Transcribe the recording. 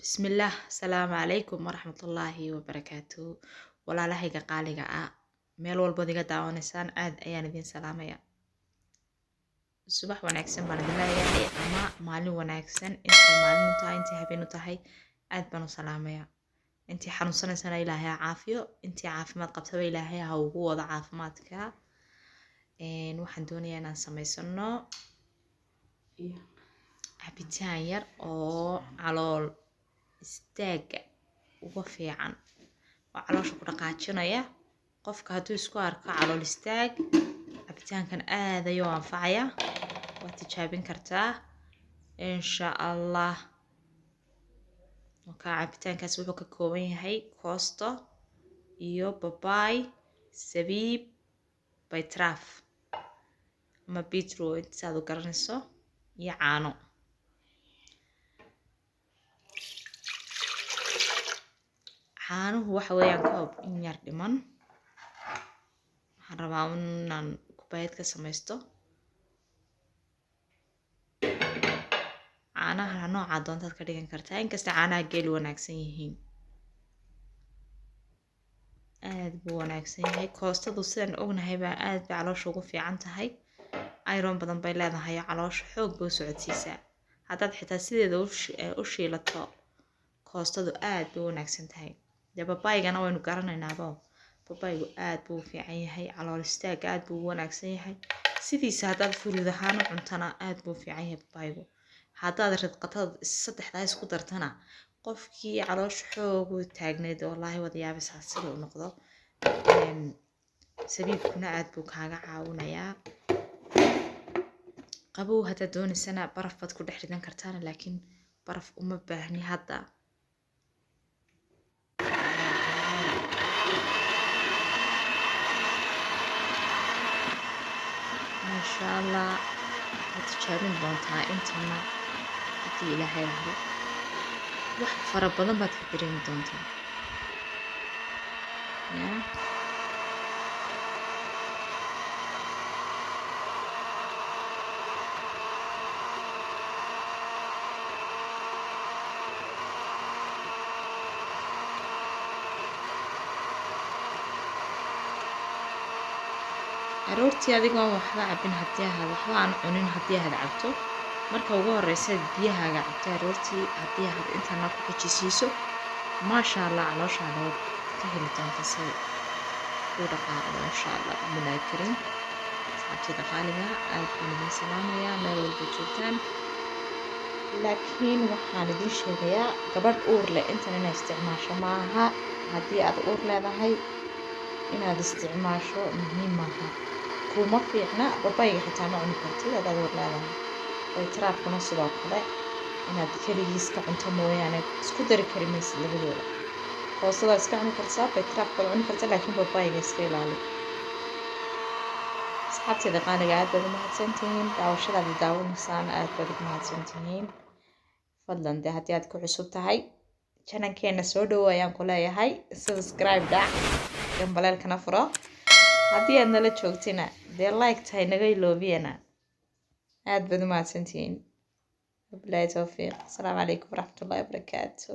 بسم الله السلام عليكم ورحمة الله وبركاته ولا لهيك قالقة meel walba diga daawanaysaan aad ayaan idin salaamaya subax wanaagsan baan idin leeyahay ama maalin wanaagsan inta maalin u tahay inta habeen u tahay aad baan u salaamaya intii xanuunsanaysana ilaahay caafiyo intii caafimaad qabtaba ilaahay ha ugu wada caafimaadka waxaan doonayaa inaan samaysano cabitaan yar oo calool istaaga uga fiican oo caloosha ku dhaqaajinaya qofka hadduu isku arko calool istaag cabitaankan aad ayuu anfacaya waad tijaabin kartaa insha allah cabitaankaas wuxuu ka kooban yahay koosto iyo babaay sabiib baytraaf ama beetroot saad u garanayso iyo caano caanuhu waxa weeyaan koob in yar dhiman waxaan rabaa inaan kubaayad ka samaysto caanaha nooca doontaad ka dhigan kartaa inkasta caanaha geel wanaagsan yihiin aad buu wanaagsan yahay koostadu sidaan ognahay baa aad bay caloosha ugu fiican tahay iron badan bay leedahay caloosha xoog bay u socodsiisaa haddaad xitaa sideeda u shiilato koostadu aad bay u wanaagsan tahay dee babaygana waynu garanaynaaba babaygu aad buu u fiican yahay calool istaaga aad buu u wanaagsan yahay sidiisa haddaad furud ahaan u cuntana aad buu u fiican yahay babaygu haddaad ridqatad saddexdaa isku dartana qofkii caloosha xoog u taagneyd wallaahi wada yaabaysaa sida u noqdo sabiibkuna aad buu kaaga caawinayaa qabow haddaad doonaysana baraf baad ku dhex ridan kartaana laakiin baraf uma baahni hadda insha allah waad tijaabin doontaa intana haddii ilaahay rabo wax fara badan baad ka dareemi doontaa aroortii adigoon waxba cabin haddii ahaad waxba aan cunin haddii ahaad cabto marka ugu horeysa biyahaaga cabto aroortii haddii ahaad intana ku xijisiiso maasha allah calooshaada waad ka heli doonta si u dhaqaaqdo insha allah bilaay karin asxaabtayda qaaliga aad baan idin salaamayaa meel walba joogtaan laakiin waxaan idin sheegayaa gabadh uur leh intan inay isticmaasho maaha haddii aad uur leedahay inaad isticmaasho muhiim maaha kuma fiicna babayga xitaa ma cuni kartid haddaad uur leedahay baytraafkuna sidoo kale inaad keligiis ka cunto mooyaane isku dari kari maysid labadooda koostada iska cuni kartaa baytraafkaad cuni kartaa laakiin babayga iska ilaali asxaabteeda qaaliga aad baad u mahadsantihiin daawashadaad daawanaysaan aad baad ugu mahadsantihiin fadlan dee haddii aad ku cusub tahay janankeena soo dhowo ayaan ku leeyahay subscribe dhac gambaleelkana furo haddii aad nala joogtina dee like tahay naga iloobiyana aad baad u mahadsantihiin wabilaahi towfiiq asalaamu calaykum waraxmatullaahi wabarakaatu